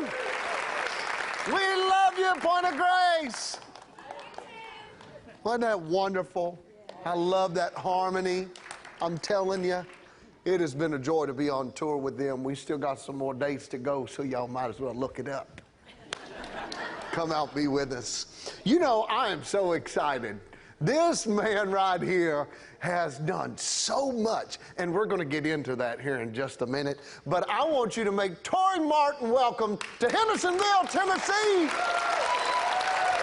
Woo! We love you, Point of Grace. Wasn't that wonderful? I love that harmony. I'm telling you, it has been a joy to be on tour with them. We still got some more dates to go, so y'all might as well look it up. Come out, be with us. You know, I am so excited. This man right here has done so much, and we're going to get into that here in just a minute. But I want you to make Tory Martin welcome to Hendersonville, Tennessee.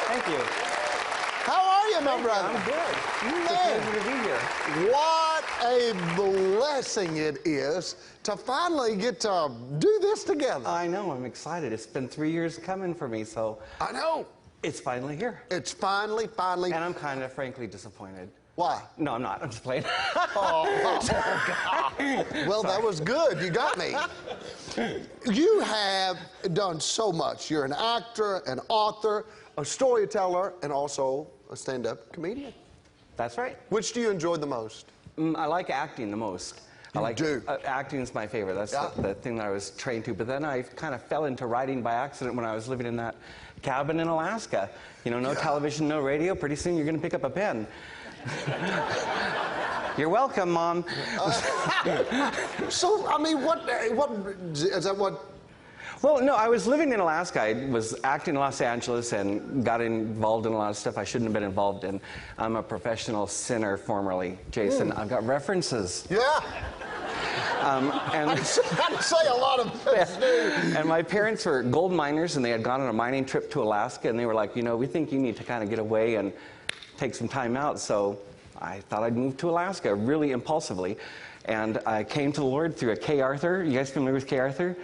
Thank you. How are you, my brother? I'm good. It's a pleasure to be here. What a blessing it is to finally get to do this together. I know. I'm excited. It's been 3 years coming for me, so. I know. It's finally here. It's finally. And I'm kind of, frankly, disappointed. Why? No, I'm not. I'm just playing. Oh, God. Well, that was good. You got me. You have done so much. You're an actor, an author, a storyteller, and also a stand-up comedian. That's right. Which do you enjoy the most? I like acting the most. Acting is my favorite. That's the thing that I was trained to. But then I kind of fell into writing by accident when I was living in that cabin in Alaska. You know, no television, no radio. Pretty soon you're going to pick up a pen. You're welcome, Mom. So, I mean, what is that what? Well, no, I was living in Alaska. I was acting in Los Angeles and got involved in a lot of stuff I shouldn't have been involved in. I'm a professional sinner formerly, Jason. I've got references. Yeah. And I'd say a lot of things. And my parents were gold miners, and they had gone on a mining trip to Alaska, and they were like, you know, we think you need to kind of get away and take some time out. So I thought I'd move to Alaska really impulsively. And I came to the Lord through a K. Arthur. You guys familiar with K. Arthur?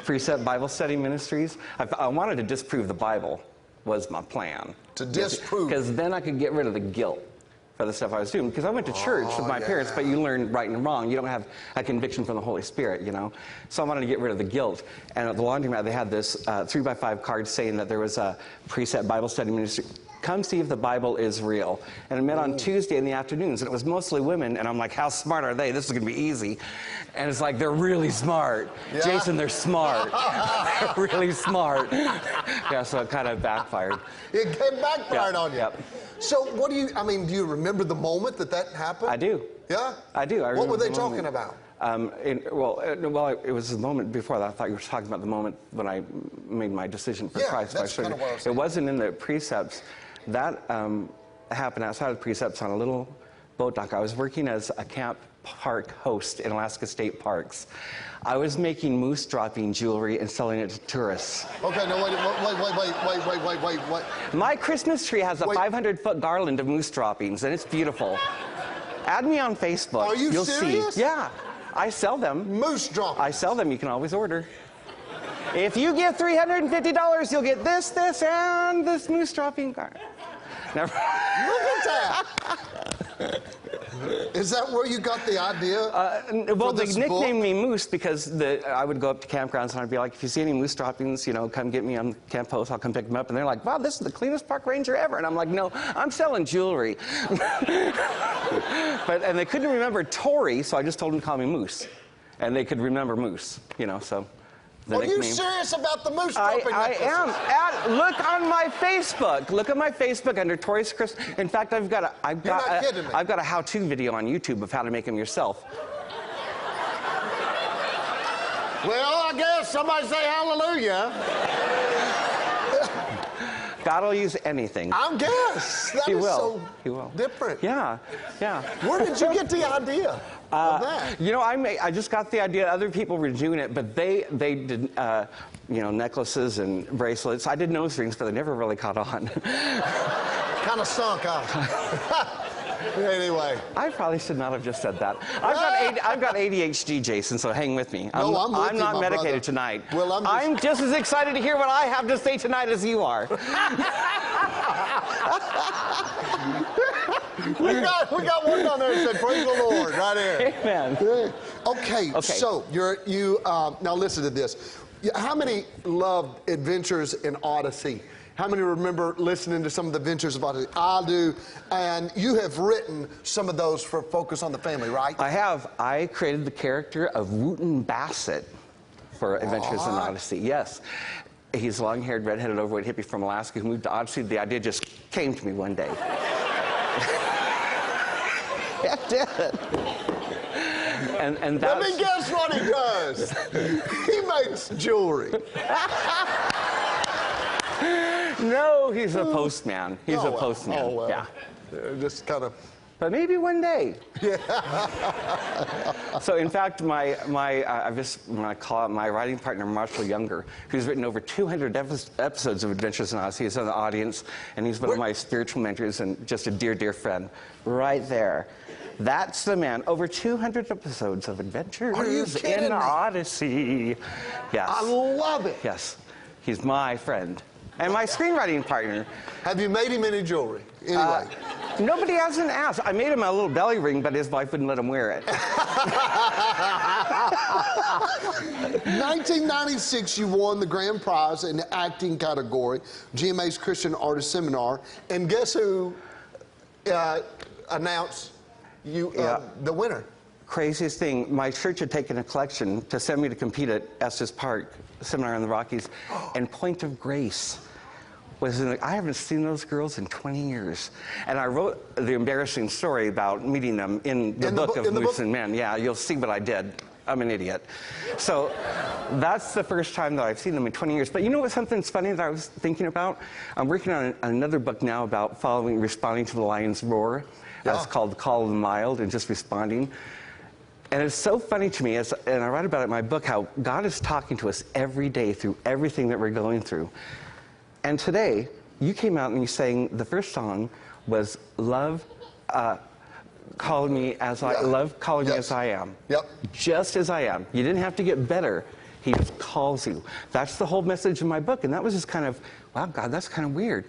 Precept Bible Study Ministries. I wanted to disprove the Bible was my plan. To disprove? Because then I could get rid of the guilt for the stuff I was doing. Because I went to church with my parents, but you learn right and wrong. You don't have a conviction from the Holy Spirit, you know. So I wanted to get rid of the guilt. And at the laundromat, they had this 3x5 card saying that there was a Precept Bible Study Ministry. Come see if the Bible is real. And it met on Tuesday in the afternoons, and it was mostly women, and I'm like, how smart are they? This is going to be easy. And it's like, they're really smart. Yeah. Jason, they're smart. They're really smart. Yeah, so it kind of backfired. It backfired on you. Yep. So what do you remember the moment that happened? I do. Yeah? I do. What were they talking about? It was the moment before that. I thought you were talking about the moment when I made my decision for Christ. That's kind of what I was saying. It wasn't in the precepts. That happened outside of the precepts on a little boat dock. I was working as a camp park host in Alaska State Parks. I was making moose dropping jewelry and selling it to tourists. Okay, no, wait. My Christmas tree has a 500-foot garland of moose droppings, and it's beautiful. Add me on Facebook. Are you serious? See. Yeah, I sell them. Moose droppings. I sell them. You can always order. If you give $350, you'll get this, and this moose dropping garland. Never. Look at that. Is that where you got the idea? Well, they nicknamed me Moose because I would go up to campgrounds and I'd be like, if you see any moose droppings, you know, come get me on camp post, I'll come pick them up. And they're like, wow, this is the cleanest park ranger ever. And I'm like, no, I'm selling jewelry. And they couldn't remember Tory, so I just told them to call me Moose. And they could remember Moose, you know, so. Are you serious about the moose dropping necklaces? I am. Look on my Facebook. Look at my Facebook under Tory's Christmas. In fact, I've got a how-to video on YouTube of how to make them yourself. Well, I guess somebody say hallelujah. God will use anything. I guess. That is so different. Yeah, yeah. Where did you get the idea of that? You know, I just got the idea. Other people were doing it, but they did, you know, necklaces and bracelets. I did nose rings, but they never really caught on. Kind of sunk, huh? Anyway. I probably should not have just said that. I've got ADHD, Jason, so hang with me. I'm not medicated tonight. Well, I'm just as excited to hear what I have to say tonight as you are. we got one down there that said, praise the Lord, right here. Amen. Okay, so now listen to this. How many loved Adventures in Odyssey? How many remember listening to some of the Adventures of Odyssey? I do. And you have written some of those for Focus on the Family, right? I have. I created the character of Wooten Bassett for Adventures in Odyssey, yes. He's long-haired, red-headed, overweight hippie from Alaska who moved to Odyssey. The idea just came to me one day. It did. And Let me guess what he does. He makes jewelry. No, he's a postman. He's a postman. Oh, well. Yeah. Just kind of. But maybe one day. Yeah. So in fact, I call out my writing partner, Marshall Younger, who's written over 200 episodes of Adventures in Odyssey. He's in the audience, and he's one of my spiritual mentors and just a dear, dear friend. Right there. That's the man. Over 200 episodes of Adventures in Odyssey. Yes. I love it. Yes. He's my friend. And my screenwriting partner. Have you made him any jewelry? Anyway. Nobody hasn't asked. I made him a little belly ring, but his wife wouldn't let him wear it. 1996, you won the grand prize in the acting category, GMA's Christian Artist Seminar. And guess who announced you the winner? Craziest thing, my church had taken a collection to send me to compete at Estes Park Seminar in the Rockies, and Point of Grace was in I haven't seen those girls in 20 years. And I wrote the embarrassing story about meeting them in the book of Moose and Men. Yeah, you'll see what I did. I'm an idiot. So that's the first time that I've seen them in 20 years. But you know what, something's funny that I was thinking about? I'm working on another book now about responding to the lion's roar. That's called The Call of the Mild, and just responding. And it's so funny to me, and I write about it in my book, how God is talking to us every day through everything that we're going through. And today, you came out and you sang, the first song was Love Calling Me As I Am. Yep. Just as I am. You didn't have to get better. He just calls you. That's the whole message of my book. And that was just kind of, wow, God, that's kind of weird.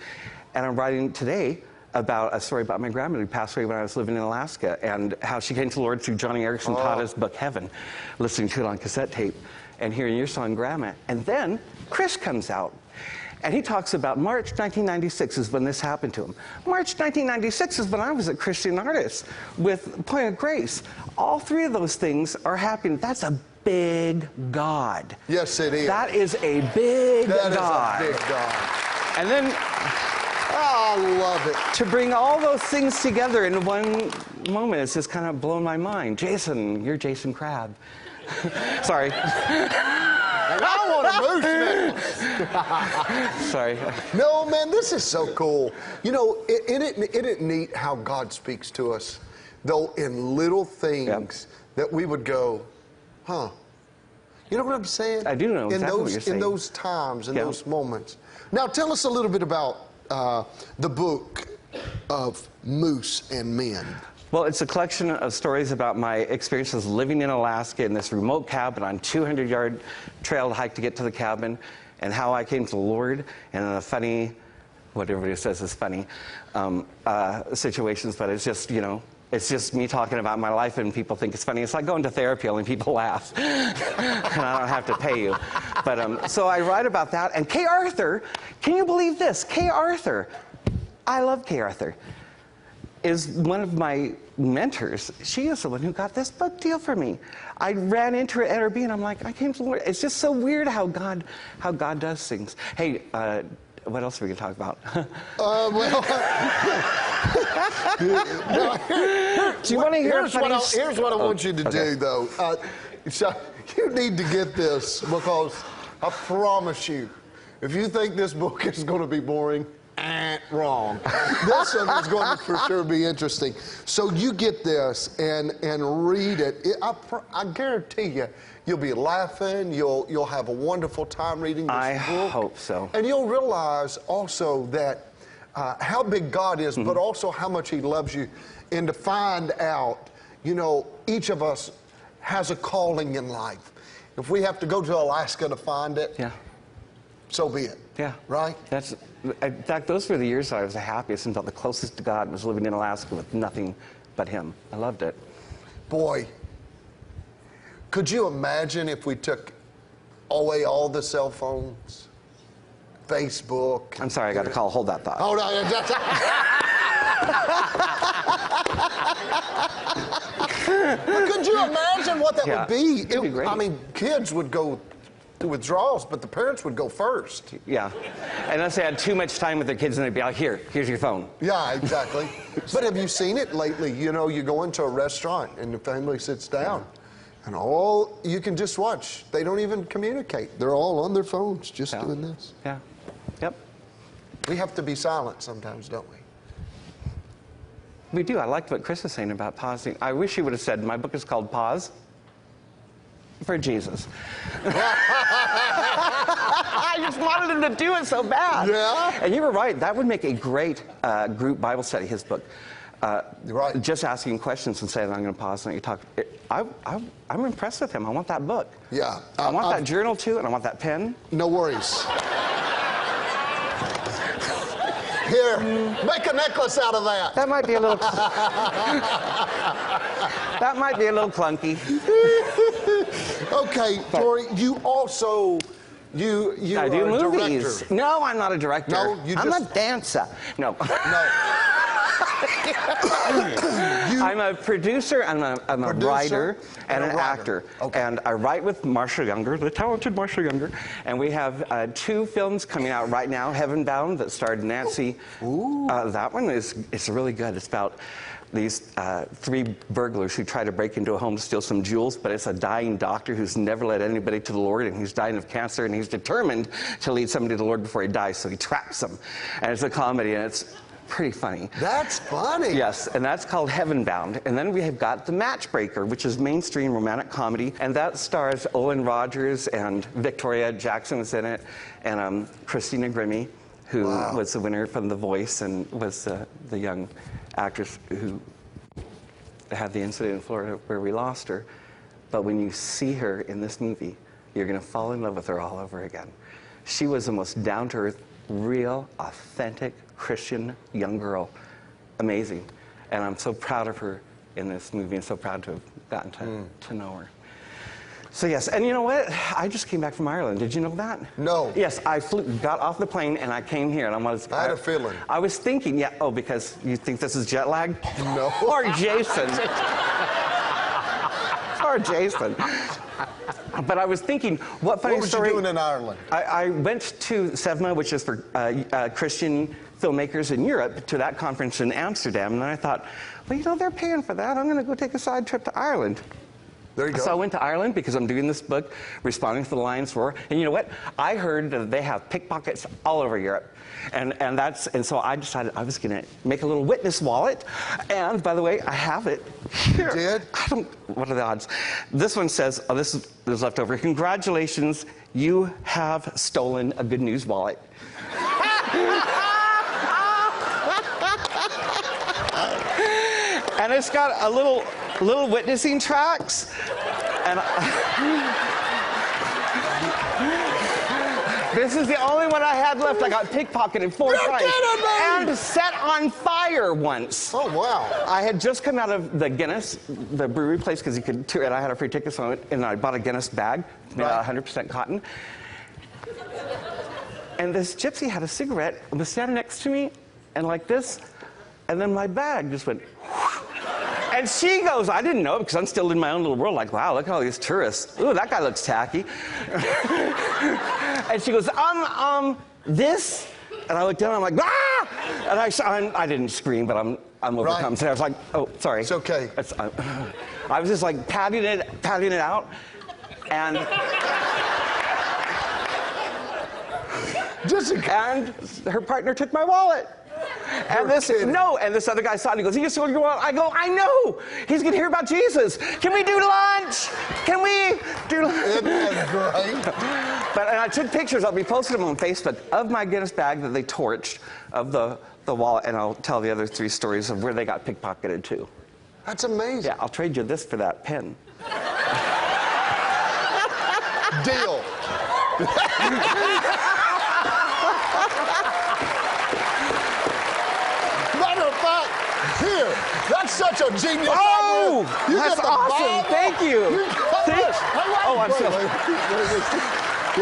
And I'm writing today about a story about my grandmother who passed away when I was living in Alaska, and how she came to the Lord through Johnny Erickson Tada's book Heaven, listening to it on cassette tape and hearing your song Grandma. And then Chris comes out, and he talks about March 1996 is when this happened to him. March 1996 is when I was a Christian artist with Point of Grace. All three of those things are happening. That's a big God. Yes, it is. That is a big God. That is a big God. And then I love it. to bring all those things together in one moment, it's just kind of blown my mind. Jason, you're Jason Crabb. Sorry. And I want a moose necklace. Sorry. No, man, this is so cool. You know, isn't it neat how God speaks to us, though, in little things that we would go, huh? You know what I'm saying? I do know exactly what you're saying. In those times, in those moments. Now, tell us a little bit about the book of Moose and Men. Well, it's a collection of stories about my experiences living in Alaska in this remote cabin on 200-yard trail hike to get to the cabin, and how I came to the Lord, and in a funny, what everybody says is funny, situations, but it's just, you know, it's just me talking about my life, and people think it's funny. It's like going to therapy, only people laugh. And I don't have to pay you. But so I write about that. And Kay Arthur, can you believe this? Kay Arthur, I love Kay Arthur, is one of my mentors. She is the one who got this book deal for me. I ran into her at her and I'm like, I came to the Lord. It's just so weird how God does things. Hey, what else are we going to talk about? Do you want to hear Here's what I want you to do, though. So you need to get this, because I promise you, if you think this book is going to be boring, wrong. This one is going to for sure be interesting. So you get this and read it. I guarantee you, you'll be laughing. You'll have a wonderful time reading this book. I hope so. And you'll realize also that how big God is, but also how much He loves you. And to find out, you know, each of us has a calling in life. If we have to go to Alaska to find it, so be it. Yeah. Right? In fact, those were the years I was the happiest and felt the closest to God, was living in Alaska with nothing but Him. I loved it. Boy, could you imagine if we took away all the cell phones, Facebook? I'm sorry, I got a call. Hold that thought. Oh, no. But could you imagine what that would be? It'd be great. I mean, kids would go to withdrawals, but the parents would go first. Yeah. Unless they had too much time with their kids and they'd be like, here's your phone. Yeah, exactly. But have you seen it lately? You know, you go into a restaurant and the family sits down and all you can just watch. They don't even communicate. They're all on their phones just doing this. Yeah. Yep. We have to be silent sometimes, don't we? We do. I liked what Chris was saying about pausing. I wish he would have said, my book is called Pause for Jesus. I just wanted him to do it so bad. Yeah. And you were right. That would make a great group Bible study, his book. Right. Just asking questions and saying, I'm going to pause and let you talk. I'm impressed with him. I want that book. Yeah. I want that journal, too, and I want that pen. No worries. Here, make a necklace out of that. That might be a little... that might be a little clunky. Okay, Tory, you also... You I are do a movies. director. No, I'm not a director. No, I'm a dancer. No. No. I'm a producer, I'm a writer, and an actor. Okay. And I write with Marsha Younger, the talented Marsha Younger. And we have 2 films coming out right now, Heaven Bound, that starred Nancy. That one it's really good. It's about these 3 burglars who try to break into a home to steal some jewels, but it's a dying doctor who's never led anybody to the Lord, and he's dying of cancer, and he's determined to lead somebody to the Lord before he dies, so he traps them. And it's a comedy, and it's pretty funny. That's funny. Yes, and that's called Heaven Bound. And then we have got The Matchbreaker, which is mainstream romantic comedy, and that stars Olin Rogers, and Victoria Jackson was in it, and Christina Grimmie, who was the winner from The Voice and was the young actress who had the incident in Florida where we lost her. But when you see her in this movie, you're going to fall in love with her all over again. She was the most down-to-earth, real, authentic, Christian young girl. Amazing. And I'm so proud of her in this movie and so proud to have gotten to know her. So yes, and you know what? I just came back from Ireland. Did you know that? No. Yes, I got off the plane and I came here, and I had a feeling. I was thinking, because you think this is jet lag? No. Or Jason. Or Jason. But I was thinking, what funny story... What was you doing in Ireland? I went to SEVMA, which is for Christian filmmakers in Europe, to that conference in Amsterdam, and then I thought, well, they're paying for that. I'm going to go take a side trip to Ireland. There you go. So I went to Ireland because I'm doing this book, Responding to the Lion's Roar. And you know what? I heard that they have pickpockets all over Europe. And so I decided I was going to make a little witness wallet. And by the way, I have it here. You did? What are the odds? This one says, this is left over. Congratulations, you have stolen a Good News wallet. And it's got a little witnessing tracks. And this is the only one I had left. I got pickpocketed 4 times and set on fire once. Oh, wow. I had just come out of the Guinness, the brewery place, because you could tour it. I had a free ticket, so and I bought a Guinness bag made out of 100% cotton. And this gypsy had a cigarette and was standing next to me, and like this, and then my bag just went. And she goes, I didn't know it because I'm still in my own little world, like, wow, look at all these tourists. Ooh, that guy looks tacky. And she goes, this? And I looked down, I'm like, ah! And I didn't scream, but I'm overcome. So I was like, oh, sorry. It's okay. I was just like patting it out, and and her partner took my wallet. And this other guy saw it and he goes, "You stole your wallet?" I go, "I know. He's gonna hear about Jesus. Can we do lunch? Can we do lunch?" Isn't that great? And I took pictures. I'll be posting them on Facebook of my Guinness bag that they torched, of the wallet, and I'll tell the other 3 stories of where they got pickpocketed too. That's amazing. Yeah, I'll trade you this for that pen. Deal. Here, that's such a genius idea. That's awesome. Thank you. I'm sorry.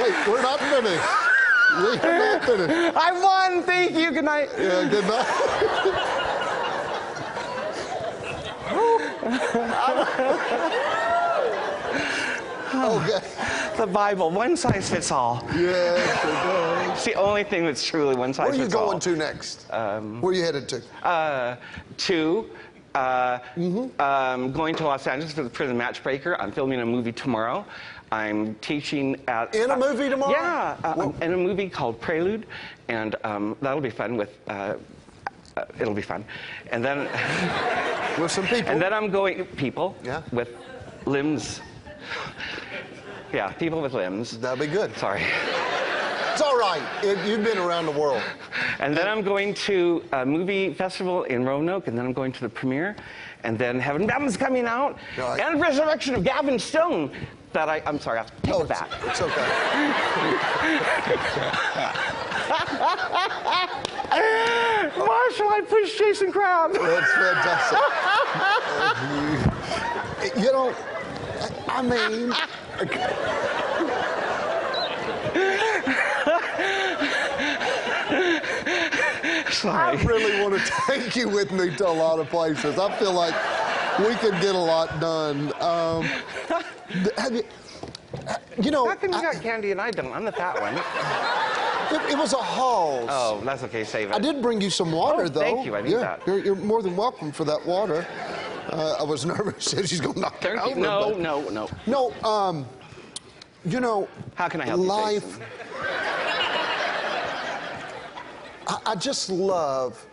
Wait, we're not finished. We're not finished. I won. Thank you. Good night. Yeah, good night. Okay. The Bible, one size fits all. Yes, it does. It's the only thing that's truly one size Where are you fits all. going to next? Where are you headed to? Going to Los Angeles for the Prison Matchbreaker. I'm filming a movie tomorrow. I'm teaching at... In a movie tomorrow? Yeah, in a movie called Prelude, and that'll be fun with... it'll be fun. And then... With some people? And then I'm going... People. Yeah. With limbs. Yeah, people with limbs. That'll be good. Sorry. It's all right. You've been around the world. And then I'm going to a movie festival in Roanoke, and then I'm going to the premiere, and then Heaven and Heaven's coming out, Right. and Resurrection of Gavin Stone. That I'm sorry, I'll take it back. It's okay. Marshall, I pushed Jason Crabb. That's fantastic. You know, I mean... Sorry. I really want to take you with me to a lot of places. I feel like we could get a lot done. You know... How come you got candy and I don't? I'm the fat one. It was a Halls. Oh, that's okay, save it. I did bring you some water, though. Thank you, I need that. You're more than welcome for that water. I was nervous that she's going to knock it over. No. No, you know... How can I help life, you, Jason? I just love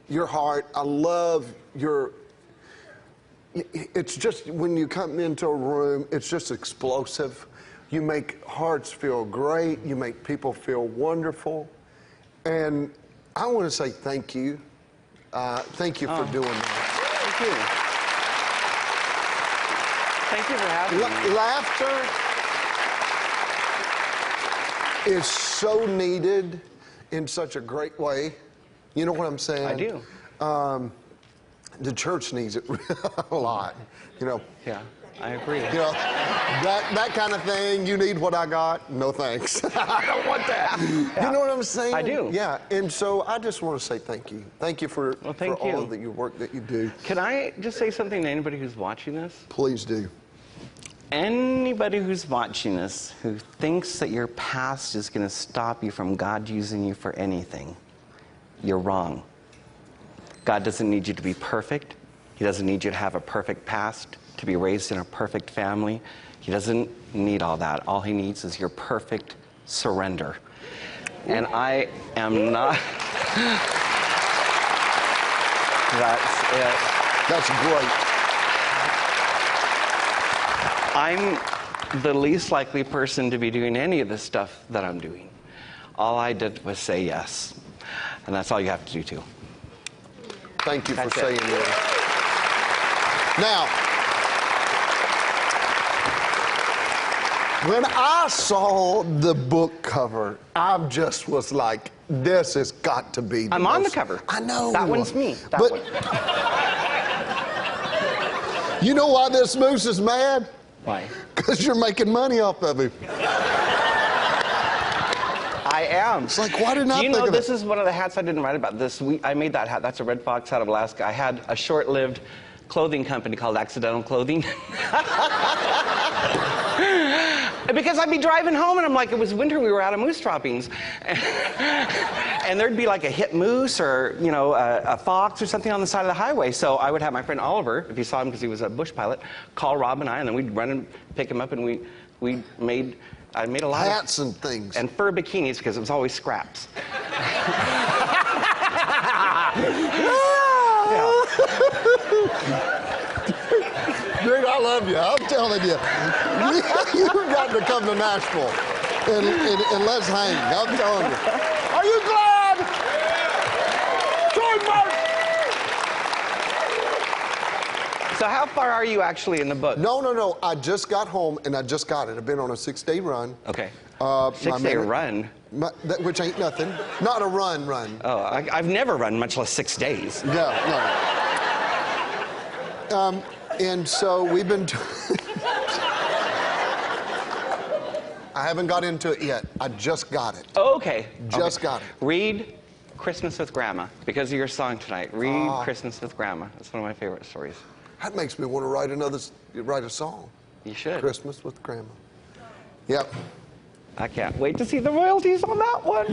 your heart. I love your... It's just, when you come into a room, it's just explosive. You make hearts feel great. You make people feel wonderful. And I want to say thank you. Thank you for doing that. Thank you for having me. Laughter is so needed in such a great way. You know what I'm saying? I do. The church needs it a lot, you know. Yeah, I agree. You know, that kind of thing, you need what I got? No thanks. I don't want that. Yeah. You know what I'm saying? I do. Yeah, and so I just want to say thank you. Thank you for all of your work that you do. Can I just say something to anybody who's watching this? Please do. Anybody who's watching this who thinks that your past is going to stop you from God using you for anything, you're wrong. God doesn't need you to be perfect. He doesn't need you to have a perfect past, to be raised in a perfect family. He doesn't need all that. All he needs is your perfect surrender. And I am not... That's it. That's great. I'm the least likely person to be doing any of the stuff that I'm doing. All I did was say yes. And that's all you have to do, too. Thank you for saying that. Now, when I saw the book cover, I just was like, this has got to be I'm on the cover. I know. That one's me. That but one. You know why this moose is mad? Why? Because you're making money off of him. I am. It's like, why didn't I think of of this is one of the hats I didn't write about this. I made that hat. That's a Red Fox out of Alaska. I had a short-lived clothing company called Accidental Clothing. Because I'd be driving home and I'm like, it was winter, we were out of moose droppings. And there'd be like a hit moose or, you know, a fox or something on the side of the highway. So I would have my friend Oliver, if you saw him because he was a bush pilot, call Rob and I, and then we'd run and pick him up, and I made a lot of hats and things. And fur bikinis because it was always scraps. Dude, I love you. I'm telling you. You've got to come to Nashville and let's hang. I'm telling you. Are you glad? Join Mark! So how far are you actually in the book? No. I just got home and I just got it. I've been on a 6-day run. Okay. 6-day run? Which ain't nothing. Not a run. Oh, I've never run, much less 6 days. No. And so we've been... I haven't got into it yet. I just got it. Oh, okay. Just got it. Read Christmas with Grandma because of your song tonight. Read Christmas with Grandma. It's one of my favorite stories. That makes me want to write a song. You should. Christmas with Grandma. Yep. I can't wait to see the royalties on that one.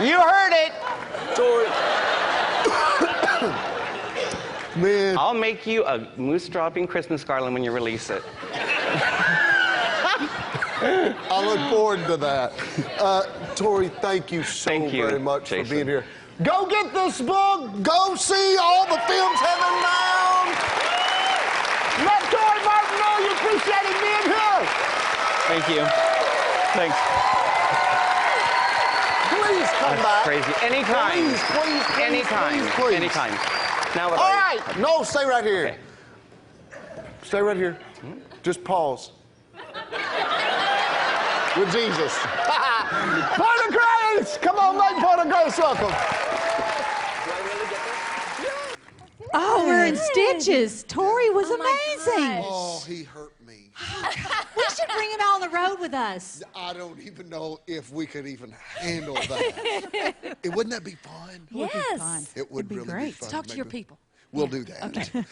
You heard it. Tory. Man. I'll make you a moose dropping Christmas garland when you release it. I look forward to that. Tory, thank you so very much Jason. for being here. Go get this book. Go see all the films heaven bound. Let Tory Martin know you appreciate him being here. Thank you. Thanks. Please come back. Crazy. Anytime. Please. Anytime. Please. Anytime. Now what? All right. No, stay right here. Okay. Stay right here. Just pause. With Jesus. Point of grace! Come on, make point of grace welcome. Oh, we're in stitches. Tory was amazing. Oh, he hurt me. We should bring him out on the road with us. I don't even know if we could even handle that. Wouldn't that be fun? Yes. It would It'd be really great. be fun. Talk to your people. We'll do that. Okay.